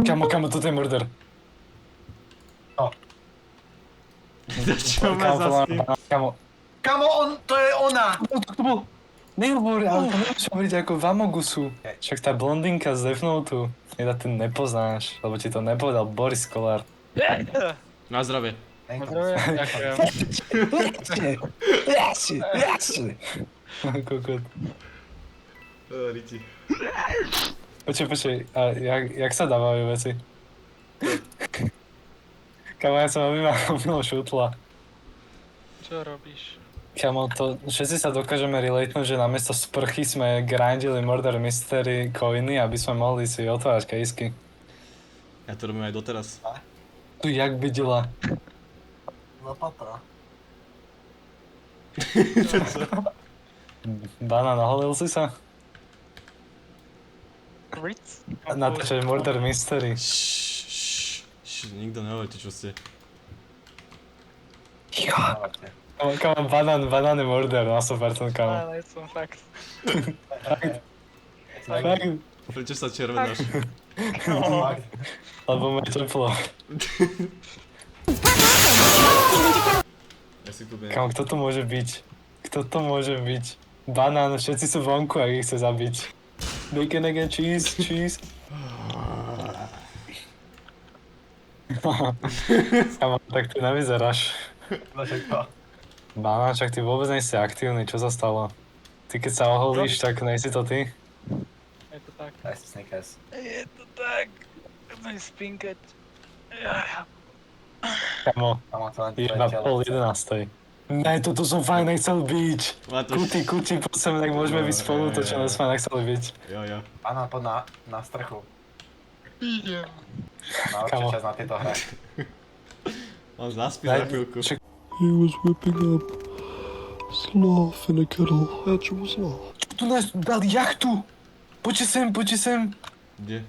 Kamo, toto je murder. Čo ma zase? Kamo, Kamo, to je ona! to bol. Nehovor, ale to nemôžeš hovoriť ako v Amogusu. Však tá blondinka z Death Note, ty nepoznáš, lebo ti to nepovedal Boris Kolár. Na zdravie. Ďakujem. Kokot. Riti. Počkej, a jak sa dávajú veci? Kamo, ja som obýval šutla. Čo robíš? Kamo, to všetci sa dokážeme relatnúť, že namiesto sprchy sme grindili Murder Mystery coiny, aby sme mohli si otvárať kejsky. Ja to robím aj doteraz. Tu jak videla. Lopata. Banán, naholil si sa? Ritz? Natáčať Murder Mystery. Nikto nehovoríte, čo ste. Kamo, banán je murder, na 100% kamo. Ale som fakt. Fakt, Prečo sa červenáš? lebo mi je teplo. Ja si tu viem. Kamo, kto to môže byť? Kto to môže byť? Banán, všetci sú vonku, ak ich chce zabiť. Bacon again, cheese. Kamo, tak ty nevyzeráš. Banán, však ty vôbec nejsi aktívny, čo sa stalo? Ty keď sa oholíš, tak nejsi to ty? Je to tak. Daj si Snickers. Je to tak. Chcem spinkať. Kamo, Kamo, to len je iba pol 11. Ne, toto som fakt nechcel byť. Kuti, prosím, tak môžeme byť spolu, to čo sme nechceli byť. Jo. Banán, poď na strechu. Idem. Najlepšia Kamo. časť na tejto hre. On zaspí za chvíľku. He was whipping up sloth in a kettle. That was sloth. Tu nás dali jachtu. Poďte sem. Kde?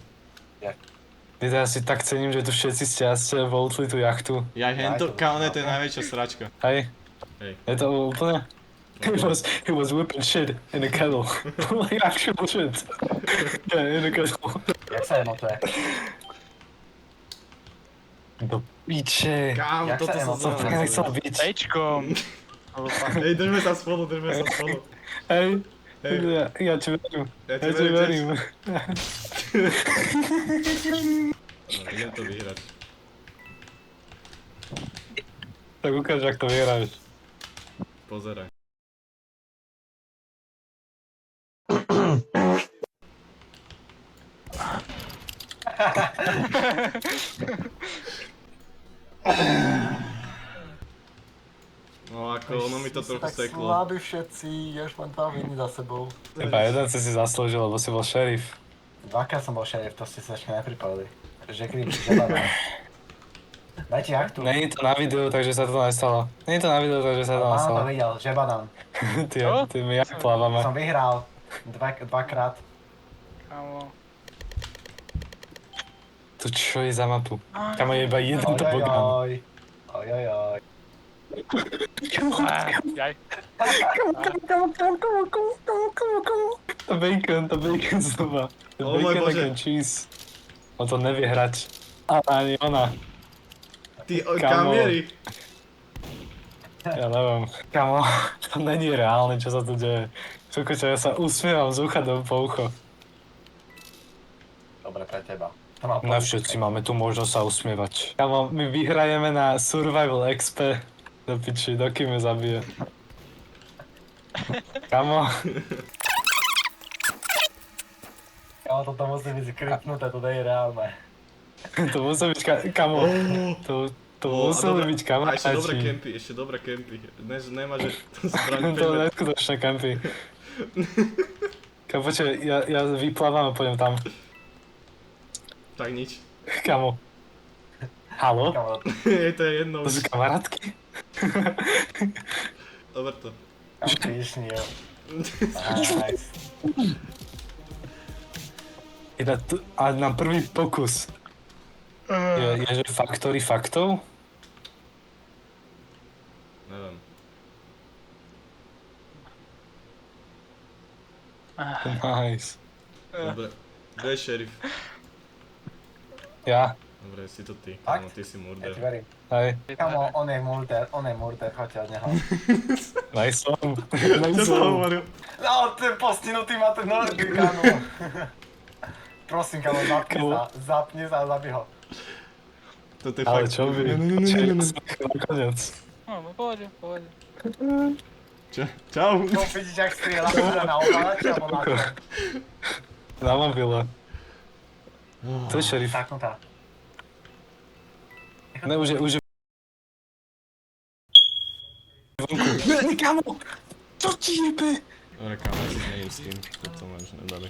Ja si tak cením, že tu všetci ste voltli tú jachtu. Ja hento, kámo, to je najväčšia sračka. Hej. Hej. Je to úplne? He was whipping shit in a kettle. Like actual shit. Yeah, in a kettle. Jak sa emotuje? Do piče. Kámo, Jak toto sa som Som fakt nechcel byť. Tečkom. Hej, držme sa spolu. Hej. Hej. Ja ti verím. Ja ti Ja ti verím. Idem to vyhrať. Tak ukáž, ak to vyhráš. Pozeraj. No ako, ono mi to trochu tak seklo. slabí všetci, už len 2 viny za sebou. Iba jeden si zaslúžil, lebo si bol šerif. Dvakrát som bol šerif, to ste sa ešte nepripojili. Že kríp, že banán. Dajte jachtu. Není to na videu, takže sa to nestalo. Není to na videu, takže sa to Banán nestalo. to videl, že banán. Ty my jak plávame. Som vyhral. Dvakrát. Kámo. Tu čo je za mapu? Tam je iba jeden tobogán. Ojojoj. Jaj. To bacon znova. O môj Bacon Bože. again cheese. On to nevie hrať. Ani ona. Ty, Kámo. kamiery. Ja neviem. Kamo, to není reálne, čo sa tu deje. Čo, ja sa usmievam z ucha do ucho. Dobre, pre teba. To mal Na všetci máme tu možnosť sa usmievať. Kamo, my vyhrajeme na Survival XP. Do piči, dokým ju zabije. Kamo, Kamo, toto musí byť skripnuté, to nie je reálne. to musí byť kamo. To museli byť A ešte dobré kamaráti. kempy, Nemá, že to zbraň To 5 neskutočné kampy. Kamo, počkaj, ja vyplávam a pôjdem tam. Tak nič. Kamo. Haló? Kamo, To je jedno. To sú kamarátky? Dobre to. kamo, píšnil. Nice. A na prvý pokus. Je že faktory faktov? Neviem. Nice. Dobre. Kde je šerif? Ja, Dobre, si to ty, Fakt? kámo, ty si Ja murder. ti verím. hej, Kamo, on je murder, choďte od neho. najsom. Čo to hovoril? No, ten postihnutý má ten nožky, kamo. Prosím, kamo, zapni sa a zabij ho. Toto je Ale fakt... čo by? Nakoniec. No, pohode, pohode. Čau. Čo vidíš, jak strieľa na ovládači alebo na to? Na mobile. To je šerif. Taknutá. Ne, už je vonku. Ne, kamo! Čo ti jebe? Dobre, kámo, ja si zmením skin, to máš nedali.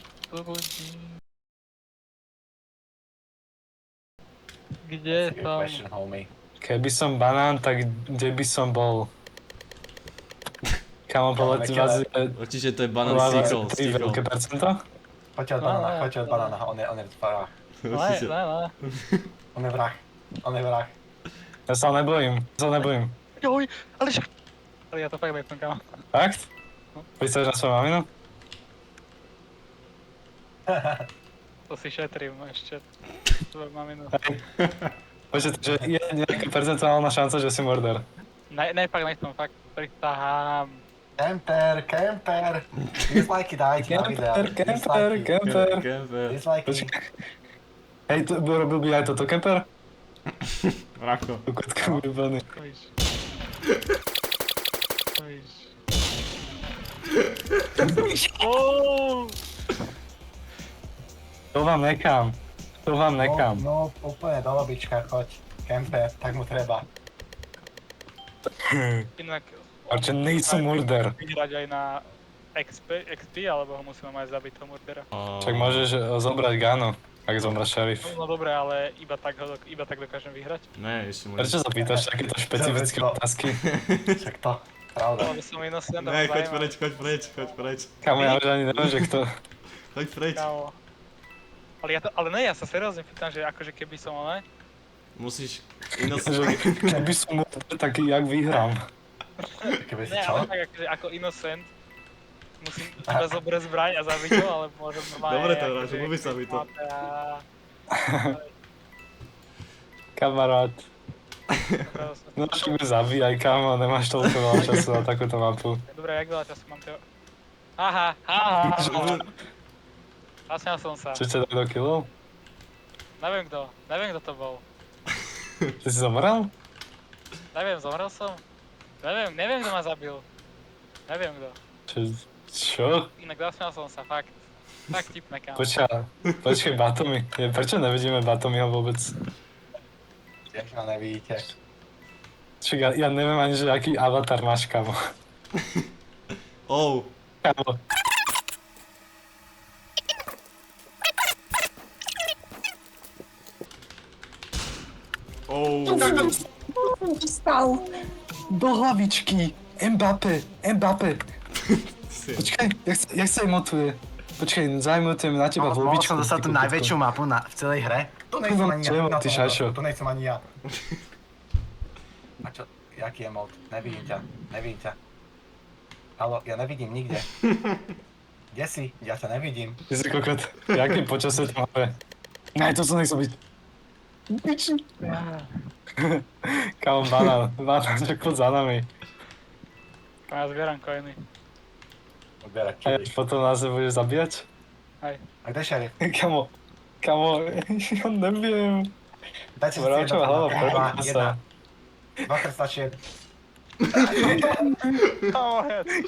Kde Good tam? question, homie. Keby som banán, tak kde by som bol? Kamo, povedz vás, Určite to je banán Vláda stickle, 3 veľké percento? Poďte od banána, poďte od banána, on je vrah. Určite. On je vrah. On je vrah. Ja sa nebojím. Joj, ale však... Ale ja to fakt nechcem, kamo. Fakt? Pýtaš na svoju maminu? To si šetrím ešte. Tvoju maminu. Počkaj, že je nejaká percentuálna šanca, že si murder. Ne, fakt nechcem, fakt prisahám. Kemper. Dislike dajte na video. Kemper. Kemper. Dislike. Počkaj. Hej, robil by aj toto kemper? Rako. Kukotka vybaný. Kojíš. To vám nekám. No, úplne do lobička, choď. Kemper, tak mu treba. Inak... Arče, nejsem murder. Vyhrať aj na XP, alebo ho musíme mať zabiť toho murdera. Však môžeš zobrať Gano, ak zomra šerif. No dobre, ale iba tak dokážem vyhrať. Ne, ešte môžeš... Prečo sa pýtaš takéto špecifické otázky? Však to, pravda. Lebo som innocent a Ne, choď zaujímavý. preč. Kamo, ja už ani neviem, že kto... Choď preč. Kámo. Ale ne, ja sa seriózne pýtam, že akože keby som, ne? Musíš Že innocent... keby som murder, tak jak vyhrám. Keby si Ne, čo? ale tak akože ako innocent musím iba zobrať zbraň a zabiť ho, ale môžem normálne... Dobre to hráš, akože ľúbi sa mi to. Kamarát. No však mi zabíjaj, kamo, nemáš toľko veľa času na takúto mapu. Dobre, jak veľa času mám teba? Aha. Zasmial som sa. Čo ťa tak do killov? Neviem kto to bol. Ty si zomrel? Neviem, zomrel som? Neviem kto ma zabil. Neviem kto. Čo? Inak zasmial som sa, fakt. Fakt tipné, kámo. Počkaj, Batomy. Prečo nevidíme Batomyho vôbec? Jak ma nevidíte. Čiže ja neviem ani, že aký avatar máš, kamo. Oh. Kamo. Oh. Stal. Do hlavičky. Mbappé. Počkaj, jak sa emotuje? Počkaj, zaemotujem na teba v hlavičku. Mohol som dostať tú najväčšiu mapu v celej hre? To nechcem ani Čo ja. ty šašo? To nechcem ani ja. A čo? Jaký emot? Nevidím ťa. Haló, ja nevidím nikde. Kde si? Ja ťa nevidím. Ty si kokot. Jaký počasie to máme? Ne, to som nechcel byť. Piči. Kamo, banán, že poď za nami. Ja zbieram coiny. Odbierať A ja čili. potom nás budeš zabíjať? Hej. A kde šerif? Kamo, ja neviem. Dajte si Vráčová hlava, prvá sa. Dva trestačie.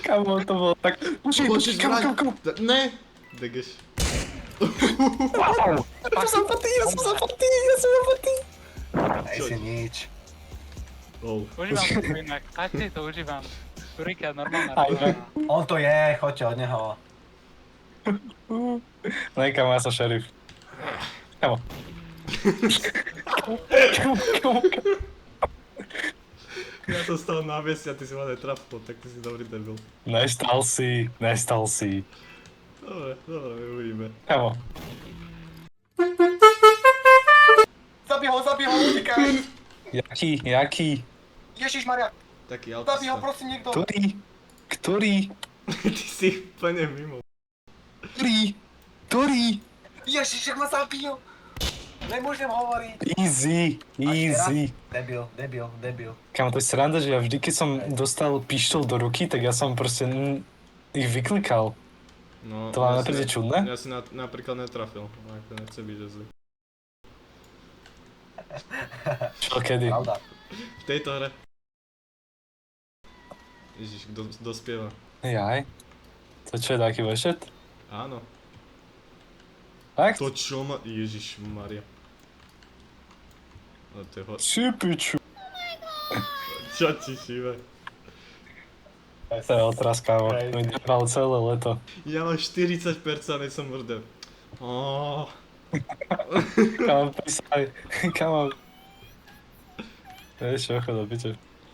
Kamo, to bolo tak... Počkej, kamo. Ne. Degeš. Ja som zapatý. Nej si nič. Oh. Užívam to inak. Tak si to užívam. Turika, normálna Aj, rola. On to je, choďte od neho. Ne, kamo, ja som šerif. Kamo. Ja som stal na mieste a ty si ma netrafil, tak ty si dobrý debil. Nestal si. Dobre, my uvidíme. Kamo. Zabij ho, utekaj! Jaký? Ježišmaria, Taký zabij ho, autista. prosím, niekto. Ktorý? Ty si úplne mimo. Ktorý? Ježiš, jak ma zabil! Nemôžem hovoriť. Easy, easy. Debil. Kámo, to je sranda, že ja vždy, keď som dostal pištol do ruky, tak ja som proste ich vyklikal. No, To vám ja nepríde si- čudné? Ja si napríklad netrafil, ako nechce byť, že zlý. Čo, kedy? Pravda. V tejto hre. Ježiš, kto spieva? Jaj. To čo je taký vešet? Áno. Fakt? To čo ma... Ježiš Maria. No to je Si piču. Čo ti šíbe? To je otraz, kámo. To mi drbal celé leto. Ja mám 40% a som mŕdev. Kámo, prísaj. Kámo. Vieš čo, chod do piče.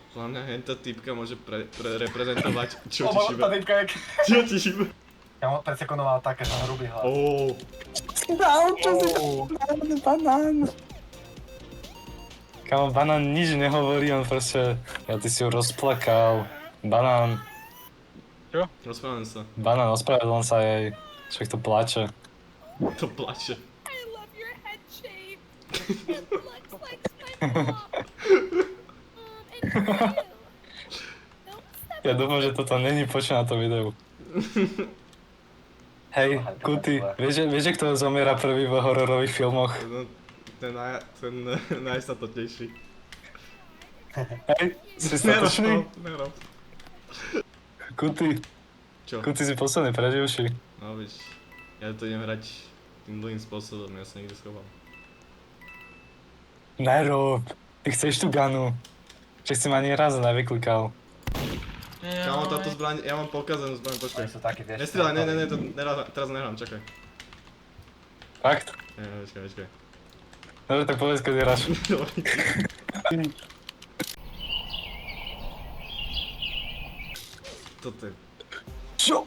Hlavne henta typka môže reprezentovať. Čo ti O, šíbe? tady kajak. Čo ti šíbe? Ja mám pred sekundou mal také, že hrubý hlas. Dal, čo si banán. Kámo, banán nič nehovorí, on proste... Ja ty si ho rozplakal. Banán, Rozprávam sa. banán, ospravedlň sa jej. Však to plače. To plače. I love your head shape. It looks like my mom. And you. Don't step Ja dúfam, že toto není počuť na to videu. Hej, Kuty, vieš, že kto zomiera prvý v hororových filmoch? No, ten nájsť sa to teší. Hej, si statočný? Nerob. Kuty, Čo? Kuty si posledný preživší. No víš, ja to idem hrať tým dlhým spôsobom, ja sa niekde schoval. Nerob, ty chceš tú ganu. Však si ma ani raz nevyklikal. Kámo, táto zbraň, ja mám pokazanú zbraň, počkaj. Oni sú takí, vieš. Nestrieľaj, ne, to teraz nehrám, čakaj. Fakt? Počkaj. Dobre, tak povedz, keď hráš. Toto je... Čo?